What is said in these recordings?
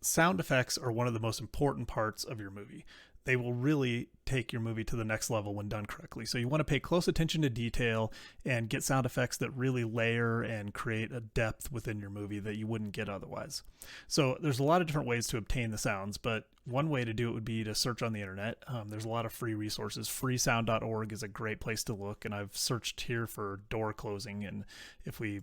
sound effects are one of the most important parts of your movie. They will really take your movie to the next level when done correctly. So you want to pay close attention to detail and get sound effects that really layer and create a depth within your movie that you wouldn't get otherwise. So there's a lot of different ways to obtain the sounds, but one way to do it would be to search on the internet. There's a lot of free resources. Freesound.org is a great place to look, and I've searched here for door closing, and if we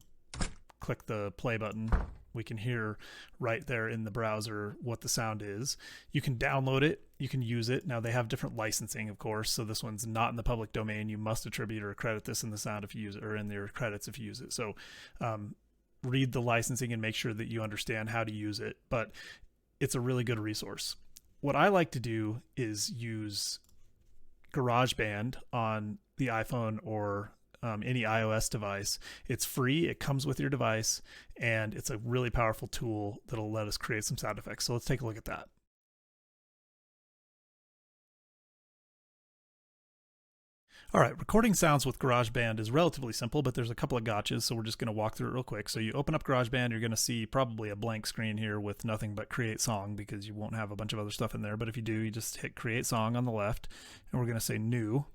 click the play button, we can hear right there in the browser what the sound is. You can download it, you can use it. Now they have different licensing, of course, so this one's not in the public domain. You must attribute or credit this in the sound if you use it, or in your credits if you use it. So read the licensing and make sure that you understand how to use it, but it's a really good resource. What I like to do is use GarageBand on the iPhone or any iOS device. It's free, it comes with your device, and it's a really powerful tool that'll let us create some sound effects. So let's take a look at that. All right, recording sounds with GarageBand is relatively simple, but there's a couple of gotchas, so we're just going to walk through it real quick. So you open up GarageBand, you're going to see probably a blank screen here with nothing but create song, because you won't have a bunch of other stuff in there. But if you do, you just hit create song on the left, and we're going to say new.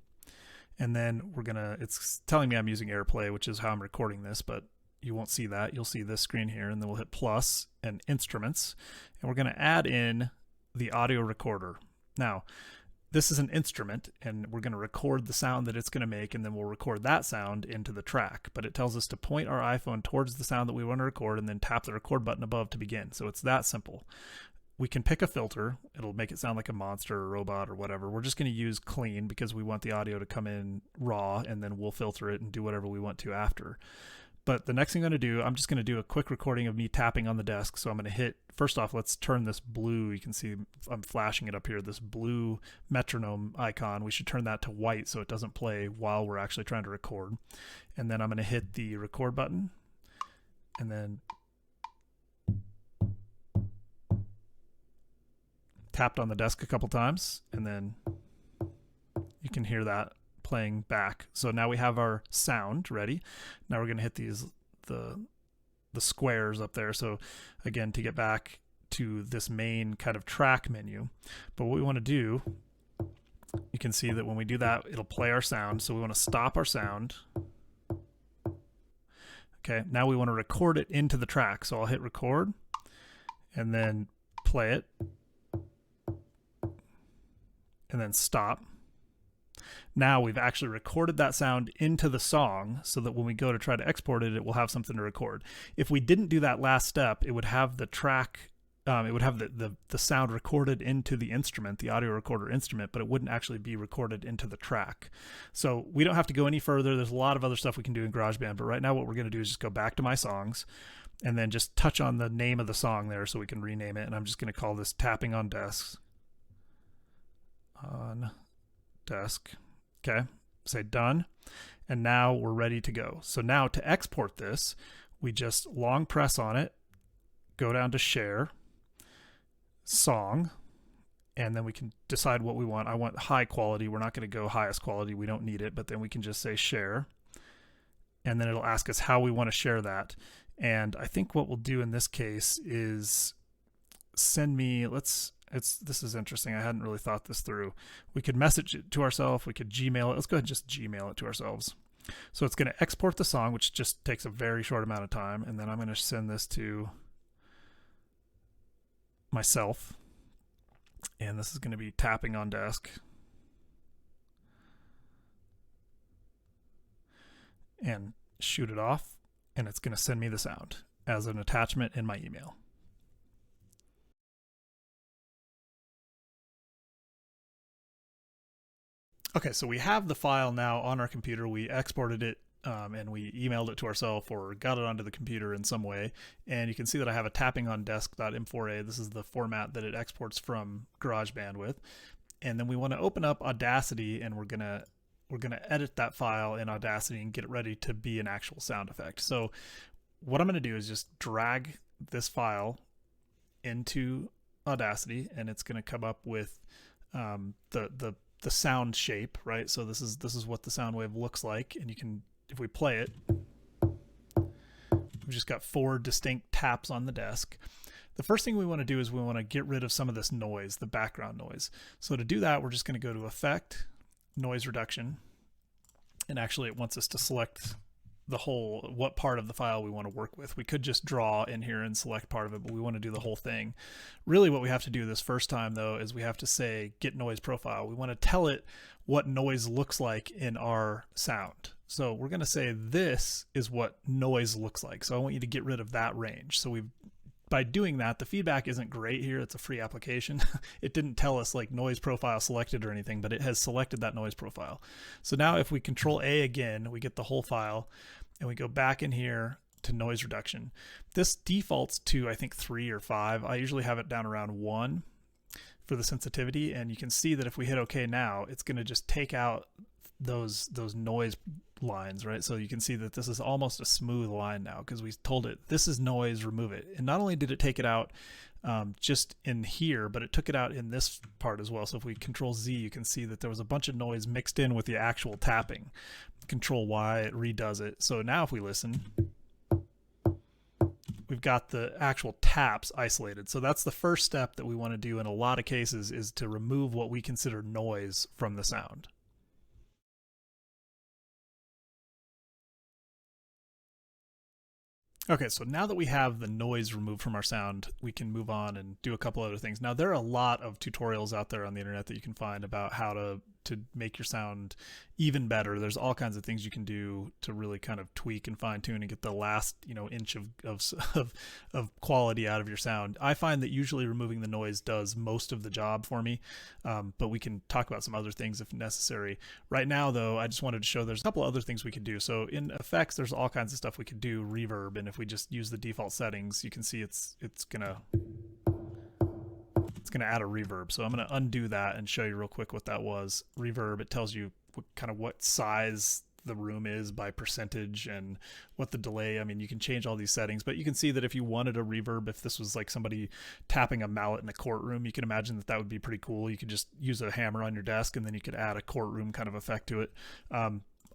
And then it's telling me I'm using AirPlay, which is how I'm recording this, but you won't see that. You'll see this screen here, and then we'll hit plus and instruments, and we're going to add in the audio recorder. Now, this is an instrument, and we're going to record the sound that it's going to make, and then we'll record that sound into the track. But it tells us to point our iPhone towards the sound that we want to record and then tap the record button above to begin. So it's that simple. We can pick a filter. It'll make it sound like a monster or a robot or whatever. We're just going to use clean because we want the audio to come in raw, and then we'll filter it and do whatever we want to after. But the next thing I'm going to do, I'm just going to do a quick recording of me tapping on the desk. So I'm going to hit, first off, let's turn this blue, you can see I'm flashing it up here, this blue metronome icon. We should turn that to white so it doesn't play while we're actually trying to record. And then I'm going to hit the record button, and then tapped on the desk a couple times, and then you can hear that playing back. So now we have our sound ready. Now we're going to hit the squares up there. So again, to get back to this main kind of track menu. But what we want to do, you can see that when we do that, it'll play our sound. So we want to stop our sound. Okay, now we want to record it into the track. So I'll hit record and then play it, and then stop. Now we've actually recorded that sound into the song so that when we go to try to export it, it will have something to record. If we didn't do that last step, it would have the track, it would have the sound recorded into the instrument, the audio recorder instrument, but it wouldn't actually be recorded into the track. So we don't have to go any further. There's a lot of other stuff we can do in GarageBand, but right now what we're going to do is just go back to my songs and then just touch on the name of the song there so we can rename it. And I'm just going to call this Tapping on Desks. On desk. Okay, say done, and now we're ready to go. So now to export this, we just long press on it, go down to share, song, and then we can decide what we want. I want high quality. We're not going to go highest quality. We don't need it, but then we can just say share, and then it'll ask us how we want to share that. And I think what we'll do in this case is send me, this is interesting. I hadn't really thought this through. We could message it to ourselves. We could Gmail it. Let's go ahead and just Gmail it to ourselves. So it's going to export the song, which just takes a very short amount of time. And then I'm going to send this to myself. And this is going to be Tapping on Desk. And shoot it off. And it's going to send me the sound as an attachment in my email. Okay, so we have the file now on our computer. We exported it and we emailed it to ourselves or got it onto the computer in some way. And you can see that I have a tapping on desk.m4a. This is the format that it exports from GarageBand with. And then we want to open up Audacity, and we're gonna edit that file in Audacity and get it ready to be an actual sound effect. So what I'm going to do is just drag this file into Audacity, and it's going to come up with the sound shape, right? So this is what the sound wave looks like, and you can, if we play it, we've just got 4 distinct taps on the desk. the first thing we want to do is we want to get rid of some of this noise, the background noise. So to do that, we're just going to go to Effect, Noise Reduction, and actually it wants us to select the whole, what part of the file we want to work with. We could just draw in here and select part of it, but we want to do the whole thing. Really what we have to do this first time though is we have to say get noise profile. We want to tell it what noise looks like in our sound. So we're going to say this is what noise looks like. So I want you to get rid of that range. So by doing that, the feedback isn't great here. It's a free application. It didn't tell us like noise profile selected or anything, but it has selected that noise profile. So now if we Control A again, we get the whole file, and we go back in here to noise reduction. This defaults to, I think, 3 or 5. I usually have it down around 1 for the sensitivity, and you can see that if we hit OK now, it's going to just take out those noise lines, right? So you can see that this is almost a smooth line now because we told it this is noise, remove it. And not only did it take it out just in here, but it took it out in this part as well. So if we Control Z, you can see that there was a bunch of noise mixed in with the actual tapping. Control Y, it redoes it. So now if we listen, we've got the actual taps isolated. So that's the first step that we want to do in a lot of cases, is to remove what we consider noise from the sound. Okay, so now that we have the noise removed from our sound, we can move on and do a couple other things. Now, there are a lot of tutorials out there on the internet that you can find about how to make your sound even better. There's all kinds of things you can do to really kind of tweak and fine tune and get the last, inch of quality out of your sound. I find that usually removing the noise does most of the job for me, but we can talk about some other things if necessary. Right now, though, I just wanted to show there's a couple other things we could do. So in effects, there's all kinds of stuff we could do, reverb, and if we just use the default settings, you can see it's gonna add a reverb. So I'm going to undo that and show you real quick what that was. Reverb, it tells you what size the room is by percentage and what the delay. I mean, you can change all these settings, but you can see that if you wanted a reverb, if this was like somebody tapping a mallet in a courtroom, you can imagine that would be pretty cool. You could just use a hammer on your desk and then you could add a courtroom kind of effect to it.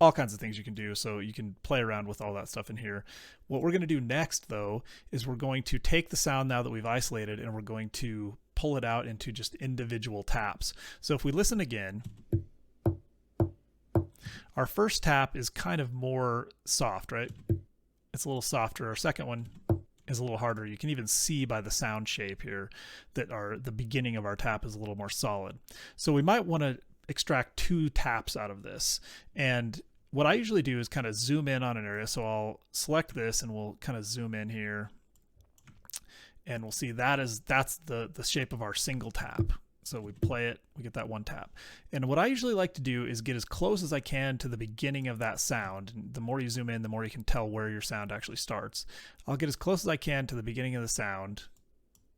All kinds of things you can do, so you can play around with all that stuff in here. What we're going to do next, though, is we're going to take the sound now that we've isolated and we're going to pull it out into just individual taps. So if we listen again, our first tap is kind of more soft, right? It's a little softer. Our second one is a little harder. You can even see by the sound shape here that the beginning of our tap is a little more solid. So we might want to extract 2 taps out of this. And what I usually do is kind of zoom in on an area. So I'll select this and we'll kind of zoom in here. And we'll see that's the shape of our single tap. So we play it, we get that 1 tap. And what I usually like to do is get as close as I can to the beginning of that sound. And the more you zoom in, the more you can tell where your sound actually starts. I'll get as close as I can to the beginning of the sound,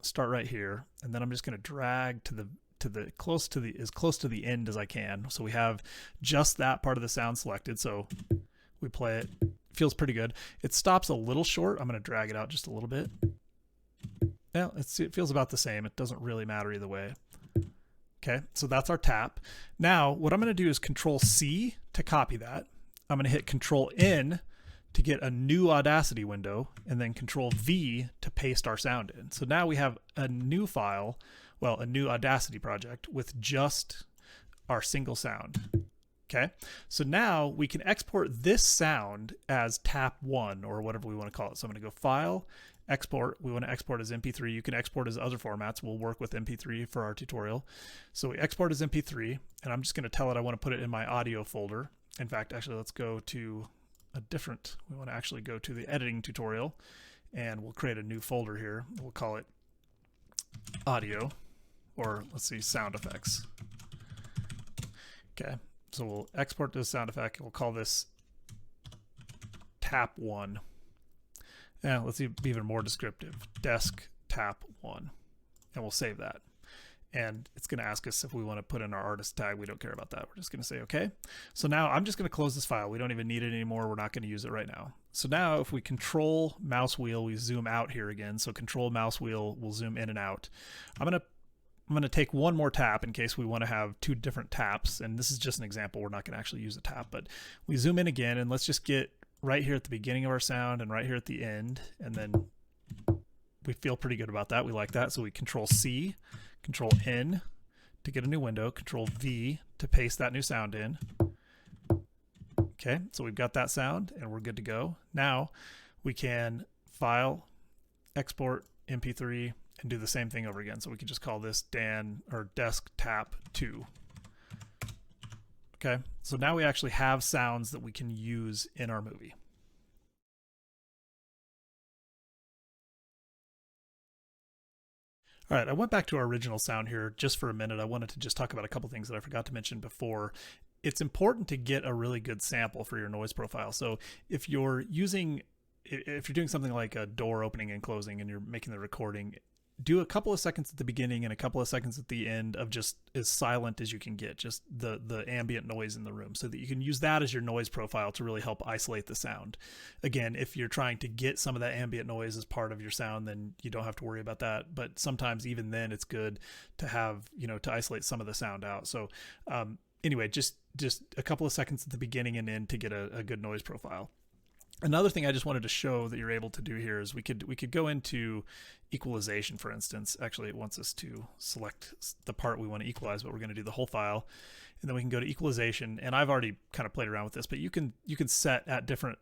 start right here, and then I'm just going to drag as close to the end as I can. So we have just that part of the sound selected. So we play it. Feels pretty good. It stops a little short. I'm going to drag it out just a little bit. Yeah, it feels about the same. It doesn't really matter either way. Okay, so that's our tap. Now, what I'm going to do is Control C to copy that. I'm going to hit Control N to get a new Audacity window, and then Control V to paste our sound in. So now we have a new file, well, a new Audacity project with just our single sound. Okay, so now we can export this sound as tap 1 or whatever we want to call it. So I'm going to go File, Export. We want to export as MP3. You can export as other formats. We'll work with MP3 for our tutorial. So we export as MP3, and I'm just going to tell it I want to put it in my audio folder. In fact, actually, let's go to we want to actually go to the editing tutorial, and we'll create a new folder here. We'll call it audio, or let's see, sound effects. Okay, so we'll export this sound effect. We'll call this tap 1. Now let's be even more descriptive. Desk tap 1, and we'll save that. And it's going to ask us if we want to put in our artist tag. We don't care about that. We're just going to say okay. So now I'm just going to close this file. We don't even need it anymore. We're not going to use it right now. So now if we Control mouse wheel, we zoom out here again. So Control mouse wheel will zoom in and out. I'm going to take one more tap in case we want to have 2 different taps. And this is just an example. We're not going to actually use a tap, but we zoom in again, and let's just get right here at the beginning of our sound and right here at the end, and then we feel pretty good about that. We like that. So we Control C, Control N to get a new window, Control V to paste that new sound in. Okay, so we've got that sound and we're good to go. Now we can File, Export, MP3, and do the same thing over again. So we can just call this Dan or Desktop 2. Okay, so now we actually have sounds that we can use in our movie. All right, I went back to our original sound here just for a minute. I wanted to just talk about a couple things that I forgot to mention before. It's important to get a really good sample for your noise profile. So if you're doing something like a door opening and closing and you're making the recording, do a couple of seconds at the beginning and a couple of seconds at the end of just as silent as you can get, just the ambient noise in the room, so that you can use that as your noise profile to really help isolate the sound. Again, if you're trying to get some of that ambient noise as part of your sound, then you don't have to worry about that. But sometimes even then it's good to have, to isolate some of the sound out. So anyway, just a couple of seconds at the beginning and end to get a good noise profile. Another thing I just wanted to show that you're able to do here is we could go into equalization, for instance. Actually, it wants us to select the part we want to equalize, but we're going to do the whole file. And then we can go to equalization. And I've already kind of played around with this, but you can set at different,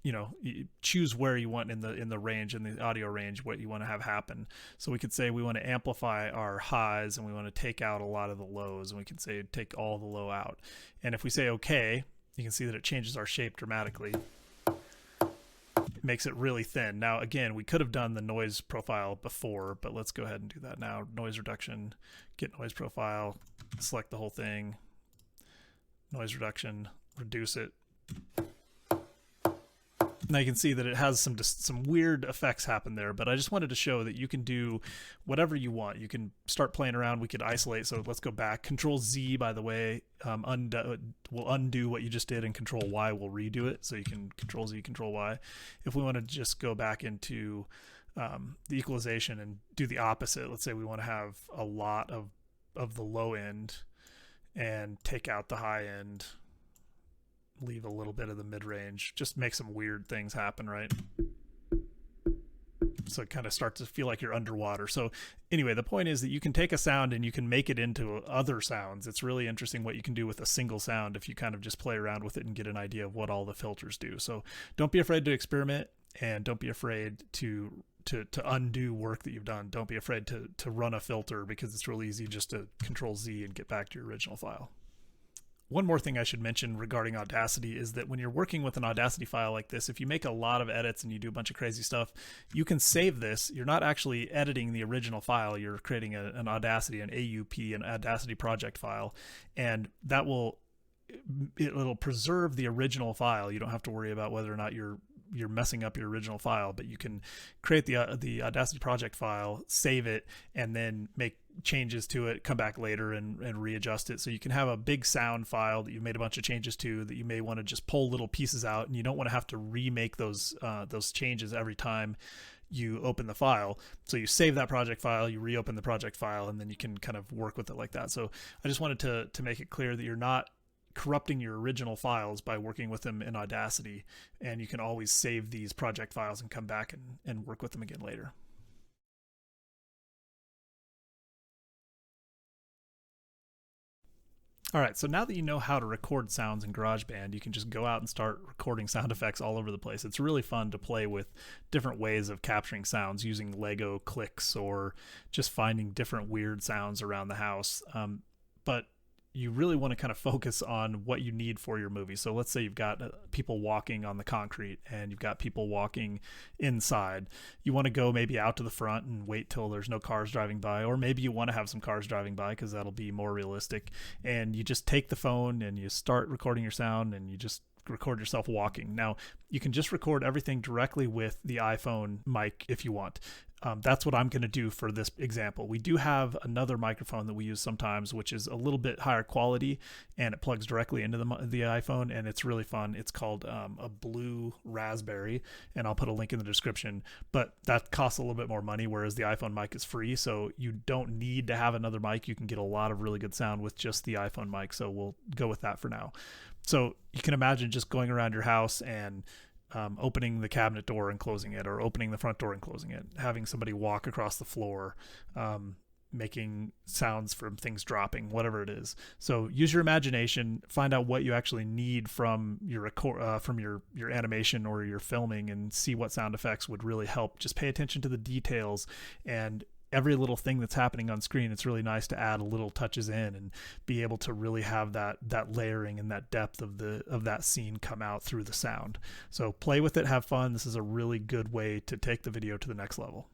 you choose where you want in the range, in the audio range, what you want to have happen. So we could say we want to amplify our highs and we want to take out a lot of the lows, and we can say take all the low out. And if we say okay, you can see that it changes our shape dramatically. It makes it really thin. Now, again, we could have done the noise profile before, but let's go ahead and do that now. Noise reduction, get noise profile, select the whole thing, noise reduction, reduce it. Now you can see that it has some weird effects happen there, but I just wanted to show that you can do whatever you want. You can start playing around. We could isolate. So let's go back. Control Z, by the way, will undo what you just did, and Control Y will redo it. So you can Control Z, Control Y. If we want to just go back into the equalization and do the opposite, let's say we want to have a lot of the low end and take out the high end, leave a little bit of the mid-range, just make some weird things happen, right? So it kind of starts to feel like you're underwater. So anyway, the point is that you can take a sound and you can make it into other sounds. It's really interesting what you can do with a single sound if you kind of just play around with it and get an idea of what all the filters do. So don't be afraid to experiment, and don't be afraid to undo work that you've done. Don't be afraid to run a filter, because it's really easy just to Control Z and get back to your original file. One more thing I should mention regarding Audacity is that when you're working with an Audacity file like this, if you make a lot of edits and you do a bunch of crazy stuff, you can save this. You're not actually editing the original file. You're creating an Audacity, an AUP, an Audacity project file, and that it'll preserve the original file. You don't have to worry about whether or not you're messing up your original file, but you can create the Audacity project file, save it, and then make changes to it, come back later and readjust it. So you can have a big sound file that you made a bunch of changes to that you may want to just pull little pieces out, and you don't want to have to remake those changes every time you open the file. So you save that project file, you reopen the project file, and then you can kind of work with it like that. So I just wanted to make it clear that you're not corrupting your original files by working with them in Audacity, and you can always save these project files and come back and work with them again later. All right, so now that you know how to record sounds in GarageBand, you can just go out and start recording sound effects all over the place. It's really fun to play with different ways of capturing sounds, using Lego clicks or just finding different weird sounds around the house. But you really want to kind of focus on what you need for your movie. So let's say you've got people walking on the concrete and you've got people walking inside. You want to go maybe out to the front and wait till there's no cars driving by, or maybe you want to have some cars driving by because that'll be more realistic. And you just take the phone and you start recording your sound, and you just record yourself walking. Now, you can just record everything directly with the iPhone mic if you want. That's what I'm going to do for this example. We do have another microphone that we use sometimes, which is a little bit higher quality, and it plugs directly into the iPhone, and it's really fun. It's called a Blue Raspberry, and I'll put a link in the description, but that costs a little bit more money, whereas the iPhone mic is free, so you don't need to have another mic. You can get a lot of really good sound with just the iPhone mic, so we'll go with that for now. So you can imagine just going around your house and opening the cabinet door and closing it, or opening the front door and closing it, having somebody walk across the floor, making sounds from things dropping, whatever it is. So use your imagination, find out what you actually need from your your animation or your filming, and see what sound effects would really help. Just pay attention to the details and every little thing that's happening on screen. It's really nice to add little touches in and be able to really have that layering and that depth of that scene come out through the sound. So play with it, have fun. This is a really good way to take the video to the next level.